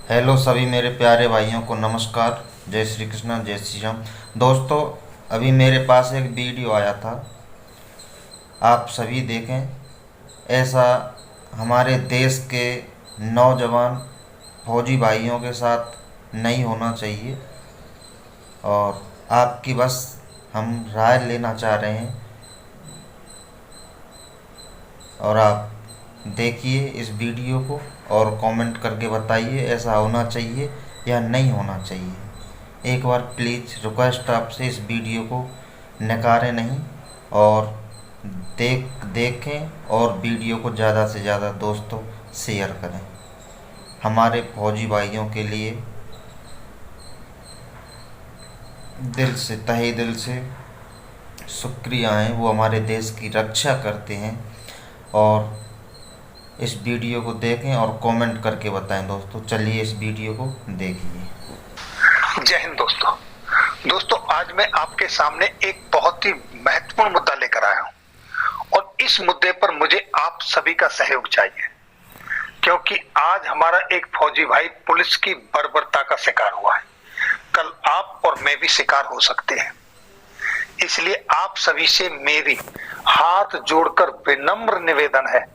Hello सभी मेरे प्यारे भाइयों को नमस्कार। जय श्री कृष्ण, जय श्री राम। दोस्तों, अभी मेरे पास एक वीडियो आया था, आप सभी देखें। ऐसा हमारे देश के नौजवान फौजी भाइयों के साथ नहीं होना चाहिए और आपकी बस हम राय लेना चाह रहे हैं और आप देखिए इस वीडियो को और कमेंट करके बताइए ऐसा होना चाहिए या नहीं होना चाहिए। एक बार प्लीज़ रिक्वेस्ट आपसे, इस वीडियो को नकारें नहीं और देखें और वीडियो को ज़्यादा से ज़्यादा दोस्तों शेयर करें। हमारे फौजी भाइयों के लिए दिल से, तहे दिल से शुक्रिया है। वो हमारे देश की रक्षा करते हैं और इस वीडियो को देखें और कमेंट करके बताएं। दोस्तों चलिए इस वीडियो को देखिए। जय हिंद दोस्तों। आज मैं आपके सामने एक बहुत ही महत्वपूर्ण मुद्दा लेकर आया हूं और इस मुद्दे पर मुझे आप सभी का सहयोग चाहिए, क्योंकि आज हमारा एक फौजी भाई पुलिस की बर्बरता का शिकार हुआ है। कल आप और मैं भी शिकार हो सकते हैं। इसलिए आप सभी से मेरी हाथ जोड़कर विनम्र निवेदन है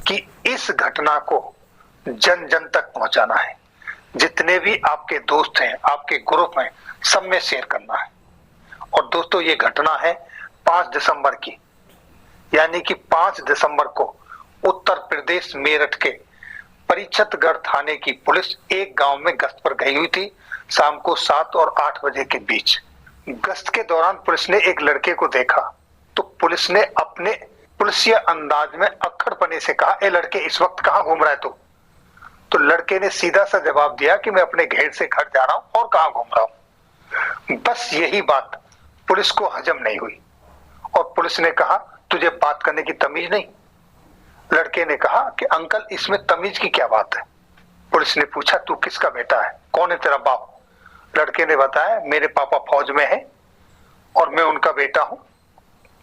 कि इस घटना को जन जन तक पहुंचाना है। जितने भी आपके दोस्त हैं, आपके ग्रुप हैं, सब में शेयर करना है। और दोस्तों, ये घटना है 5 दिसंबर की, यानी कि 5 दिसंबर को उत्तर प्रदेश मेरठ के परिछतगढ़ थाने की पुलिस एक गांव में गश्त पर गई हुई थी, शाम को 7 और 8 बजे के बीच। गश्त के दौरान पुलिस ने एक लड़के को देखा तो पुलिस ने अपने पुलिसिया अंदाज में अक्खड़पने से कहा, ए लड़के, इस वक्त कहाँ घूम रहा है तू? तो लड़के ने सीधा सा जवाब दिया कि मैं अपने घेर से घर जा रहा हूं और कहाँ घूम रहा हूं। बस यही बात पुलिस को हजम नहीं हुई और पुलिस ने कहा, तुझे बात करने की तमीज नहीं? लड़के ने कहा कि अंकल, इसमें तमीज की क्या बात है? पुलिस ने पूछा, तू किसका बेटा है? कौन है तेरा बाप? लड़के ने बताया, मेरे पापा फौज में हैं और मैं उनका बेटा हूं।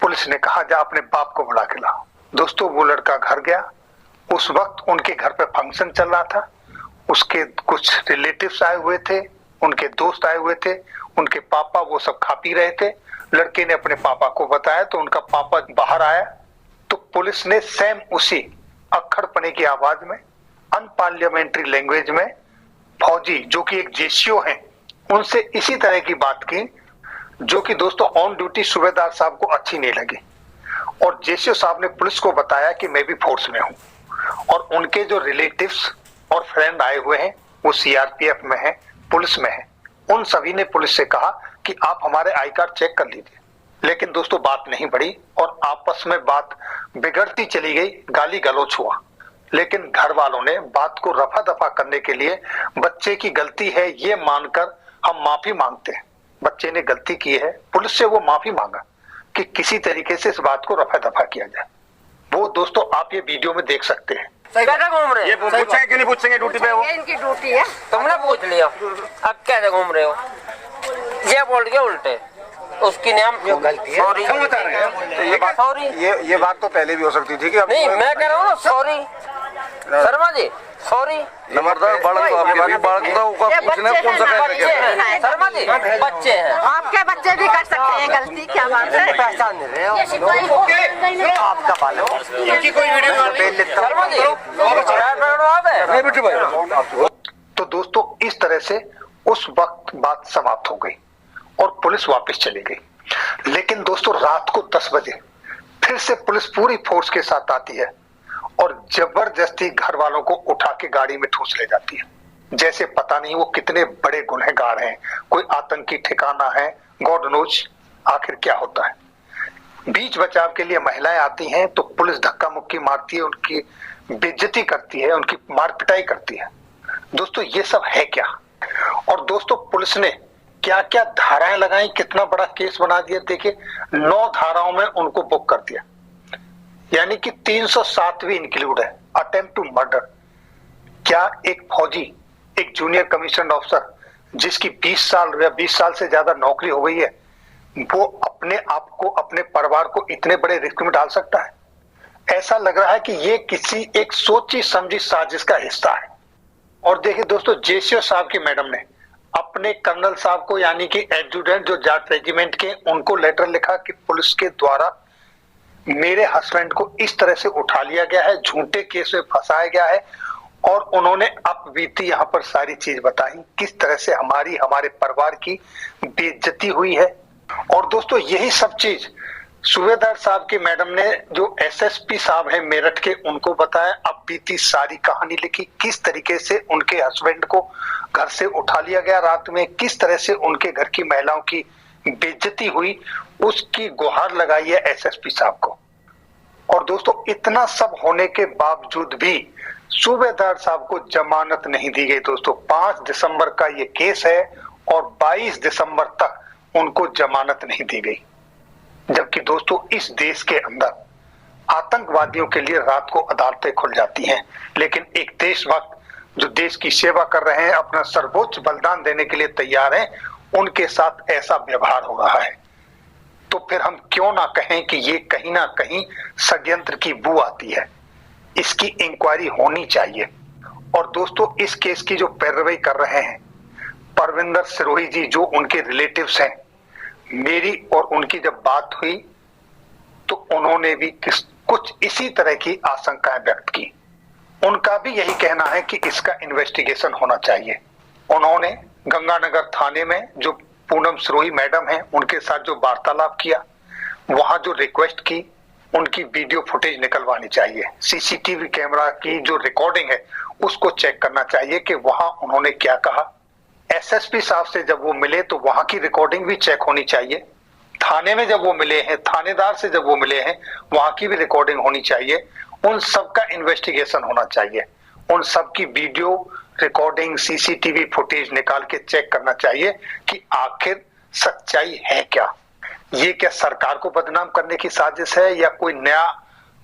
पुलिस ने कहा, जा अपने बाप को बुला के लाओ। दोस्तों, वो लड़का घर गया। उस वक्त उनके घर पे फंक्शन चल रहा था। उसके कुछ रिलेटिव्स आए हुए थे, उनके दोस्त आए हुए थे, उनके पापा, वो सब खा पी रहे थे। लड़के ने अपने पापा को बताया तो उनका पापा बाहर आया तो पुलिस ने सेम उसी अक्खड़पने की आवाज में, अनपार्लियामेंट्री लैंग्वेज में, फौजी जो कि एक जेसीओ हैं, उनसे इसी तरह की बात की, जो कि दोस्तों ऑन ड्यूटी सूबेदार साहब को अच्छी नहीं लगी। और जेसीओ साहब ने पुलिस को बताया कि मैं भी फोर्स में हूं और उनके जो रिलेटिव्स और फ्रेंड आए हुए हैं वो सीआरपीएफ में हैं, पुलिस में हैं। उन सभी ने पुलिस से कहा कि आप हमारे आई कार्ड चेक कर लीजिए। लेकिन दोस्तों, बात नहीं बढ़ी और आपस में बात बिगड़ती चली गई, गाली गलौच हुआ। लेकिन घर वालों ने बात को रफा दफा करने के लिए, बच्चे की गलती है ये मानकर हम माफी मांगते हैं। बच्चे ने गलती की है, पुलिस से वो माफी मांगा कि किसी तरीके से इस बात को रफा दफा किया जाए। वो दोस्तों आप ये वीडियो में देख सकते हैं। कैसे घूम रहे? ये पूछेंगे कि नहीं पूछेंगे? ड्यूटी पे हो, इनकी ड्यूटी है, तुमने पूछ लिया। अब कैसे घूम रहे हो? ये बोल के उल्टे उसकी नाम गलती है, सॉरी बता रहे हैं। ये बात, सॉरी, ये बात तो पहले भी हो सकती थी कि अब नहीं, मैं कह रहा हूँ ना सॉरी शर्मा जी, सॉरी। नंबरदार बालक तो आपके भी बालक तो उसका पूछना कौन सा बच्चे हैं शर्मा जी, बच्चे हैं। आपके बच्चे भी कर सकते हैं गलती, क्या बात है? पहचान नहीं रहे हो आपका बालक। इनकी कोई वीडियो शर्मा जी, तो दोस्तों इस तरह से उस वक्त बात समाप्त हो गई और पुलिस वापस चली गई। लेकिन दोस्तों रात को 10 बजे फिर से पुलिस पूरी फोर्स के साथ आती है और जबरदस्ती घर वालों को उठा के गाड़ी में ठूस ले जाती है। जैसे पता नहीं वो कितने बड़े गुनहगार हैं, कोई आतंकी ठिकाना है, गॉड नोज आखिर क्या होता है। बीच बचाव के लिए महिलाएं आती हैं तो पुलिस धक्का मुक्की मारती है, उनकी बेइज्जती करती है, उनकी मार पिटाई करती है। दोस्तों ये सब है क्या? और दोस्तों पुलिस ने क्या क्या धाराएं लगाई, कितना बड़ा केस बना दिया। देखिए 9 धाराओं में उनको बुक कर दिया, यानी कि 307 भी इंक्लूड है, अटेम्प्ट टू मर्डर। क्या एक फौजी, एक जूनियर कमीशन ऑफिसर जिसकी 20 साल या 20 साल से ज्यादा नौकरी हो गई है, वो अपने आप को, अपने परिवार को इतने बड़े रिस्क में डाल सकता है? ऐसा लग रहा है कि ये किसी एक सोची समझी साजिश का हिस्सा है और देखिए दोस्तों, जेसीओ साहब की मैडम ने अपने कर्नल साहब को, यानी कि एडजुटेंट जो जाट रेजिमेंट के, उनको लेटर लिखा कि पुलिस के द्वारा मेरे हस्बैंड को इस तरह से उठा लिया गया है, झूठे केस में फंसाया गया है। और उन्होंने अपबीती यहाँ पर सारी चीज बताई, किस तरह से हमारे परिवार की बेइज्जती हुई है। और दोस्तों यही सब चीज सूबेदार साहब की मैडम ने, जो एसएसपी साहब हैं मेरठ के, उनको बताया। अब बीती सारी कहानी लिखी, किस तरीके से उनके हस्बैंड को घर से उठा लिया गया रात में, किस तरह से उनके घर की महिलाओं की बेइज्जती हुई, उसकी गुहार लगाई है एसएसपी साहब को। और दोस्तों इतना सब होने के बावजूद भी सूबेदार साहब को जमानत नहीं दी गई। दोस्तों 5 दिसंबर का ये केस है और 22 दिसंबर तक उनको जमानत नहीं दी गई। जबकि दोस्तों इस देश के अंदर आतंकवादियों के लिए रात को अदालतें खुल जाती हैं, लेकिन एक देशभक्त जो देश की सेवा कर रहे हैं, अपना सर्वोच्च बलिदान देने के लिए तैयार हैं, उनके साथ ऐसा व्यवहार हो रहा है। तो फिर हम क्यों ना कहें कि ये कहीं ना कहीं षड्यंत्र की बू आती है। इसकी इंक्वायरी होनी चाहिए। और दोस्तों इस केस की जो पैरवी कर रहे हैं परविंदर सिरोही जी, जो उनके रिलेटिव्स हैं, मेरी और उनकी जब बात हुई तो उन्होंने भी कुछ इसी तरह की आशंकाएं व्यक्त की। उनका भी यही कहना है कि इसका इन्वेस्टिगेशन होना चाहिए। उन्होंने गंगानगर थाने में जो पूनम सिरोही मैडम है उनके साथ जो वार्तालाप किया, वहां जो रिक्वेस्ट की, उनकी वीडियो फुटेज निकलवानी चाहिए। सीसीटीवी कैमरा की जो रिकॉर्डिंग है उसको चेक करना चाहिए कि वहां उन्होंने क्या कहा। एसएसपी साहब से जब वो मिले तो वहां की रिकॉर्डिंग भी चेक होनी चाहिए। थाने में जब वो मिले हैं, थानेदार से जब वो मिले हैं, वहां की भी रिकॉर्डिंग होनी चाहिए। उन सब का इन्वेस्टिगेशन होना चाहिए। उन सब की वीडियो रिकॉर्डिंग, सीसीटीवी फुटेज निकाल के चेक करना चाहिए कि आखिर सच्चाई है क्या। ये क्या सरकार को बदनाम करने की साजिश है या कोई नया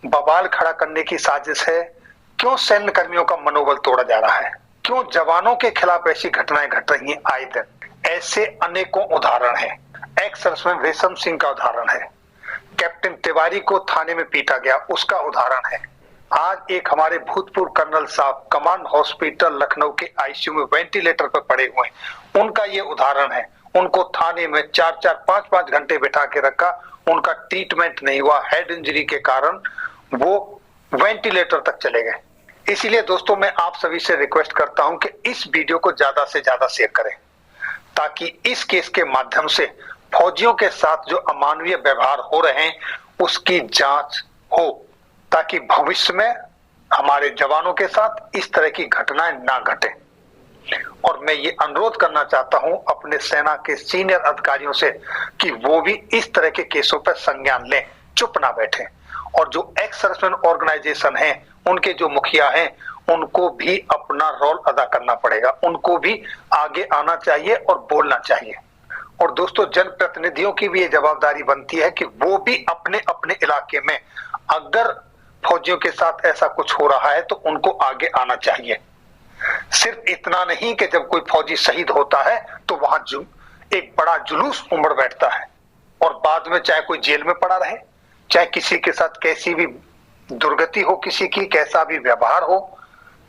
बवाल खड़ा करने की साजिश है? क्यों सैन्य कर्मियों का मनोबल तोड़ा जा रहा है? क्यों जवानों के खिलाफ ऐसी घटनाएं घट रही हैं आए दिन? ऐसे अनेकों उदाहरण हैं। एक्स सर्विसमैन रेशम सिंह का उदाहरण है, कैप्टन तिवारी को थाने में पीटा गया उसका उदाहरण है। आज एक हमारे भूतपूर्व कर्नल साहब कमांड हॉस्पिटल लखनऊ के आईसीयू में वेंटिलेटर पर पड़े हुए हैं, उनका ये उदाहरण है। उनको थाने में 4-4, 5-5 घंटे बिठा के रखा, उनका ट्रीटमेंट नहीं हुआ, हेड इंजरी के कारण वो वेंटिलेटर तक चले गए। इसीलिए दोस्तों मैं आप सभी से रिक्वेस्ट करता हूं कि इस वीडियो को ज्यादा से ज्यादा शेयर करें, ताकि इस केस के माध्यम से फौजियों के साथ जो अमानवीय व्यवहार हो रहे हैं उसकी जांच हो, ताकि भविष्य में हमारे जवानों के साथ इस तरह की घटनाएं ना घटे। और मैं ये अनुरोध करना चाहता हूं अपने सेना के सीनियर अधिकारियों से कि वो भी इस तरह के केसों पर संज्ञान लें, चुप ना बैठें। और जो एक्स सर्विसमैन ऑर्गेनाइजेशन है, उनके जो मुखिया हैं, उनको भी अपना रोल अदा करना पड़ेगा, उनको भी आगे आना चाहिए और बोलना चाहिए। और दोस्तों जनप्रतिनिधियों की भी ये जवाबदारी बनती है कि वो भी अपने अपने इलाके में अगर फौजियों के साथ ऐसा कुछ हो रहा है तो उनको आगे आना चाहिए। सिर्फ इतना नहीं कि जब कोई फौजी शहीद होता है तो वहां एक बड़ा जुलूस उमड़ बैठता है और बाद में चाहे कोई जेल में पड़ा रहे, चाहे किसी के साथ कैसी भी दुर्गति हो, किसी की कैसा भी व्यवहार हो,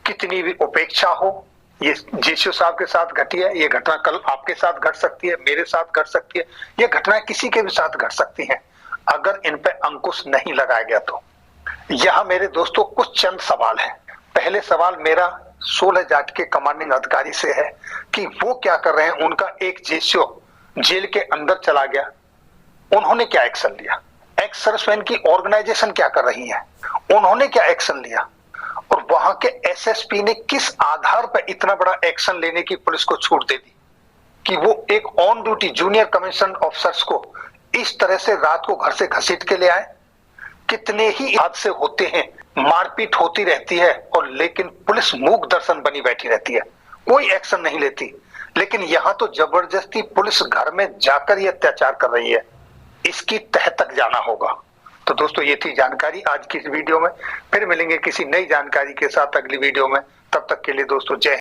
कितनी भी उपेक्षा हो, ये जेसीओ साहब के साथ घटी है, ये घटना कल आपके साथ घट सकती है, मेरे साथ घट सकती है, ये घटना किसी के भी साथ घट सकती है अगर इन पे अंकुश नहीं लगाया गया तो। यह मेरे दोस्तों कुछ चंद सवाल हैं। पहले सवाल मेरा 16 जाट के कमांडिंग अधिकारी से है कि वो क्या कर रहे हैं। उनका एक जेसीओ जेल के अंदर चला गया, उन्होंने क्या एक्शन लिया? एक्स सर्विसमैन की ऑर्गेनाइजेशन क्या कर रही है, उन्होंने क्या एक्शन लिया? और वहां के एसएसपी ने किस आधार पर इतना बड़ा एक्शन लेने की पुलिस को छूट दे दी कि वो एक on duty junior commission officers को इस तरह से रात को घर से घसीट के ले आए? कितने ही हादसे होते हैं, मारपीट होती रहती है और लेकिन पुलिस मूक दर्शन बनी बैठी रहती है, कोई एक्शन नहीं लेती। लेकिन यहां तो जबरदस्ती पुलिस घर में जाकर ये अत्याचार कर रही है, इसकी तह तक जाना होगा। तो दोस्तों ये थी जानकारी आज की इस वीडियो में। फिर मिलेंगे किसी नई जानकारी के साथ अगली वीडियो में। तब तक के लिए दोस्तों जय हिंद।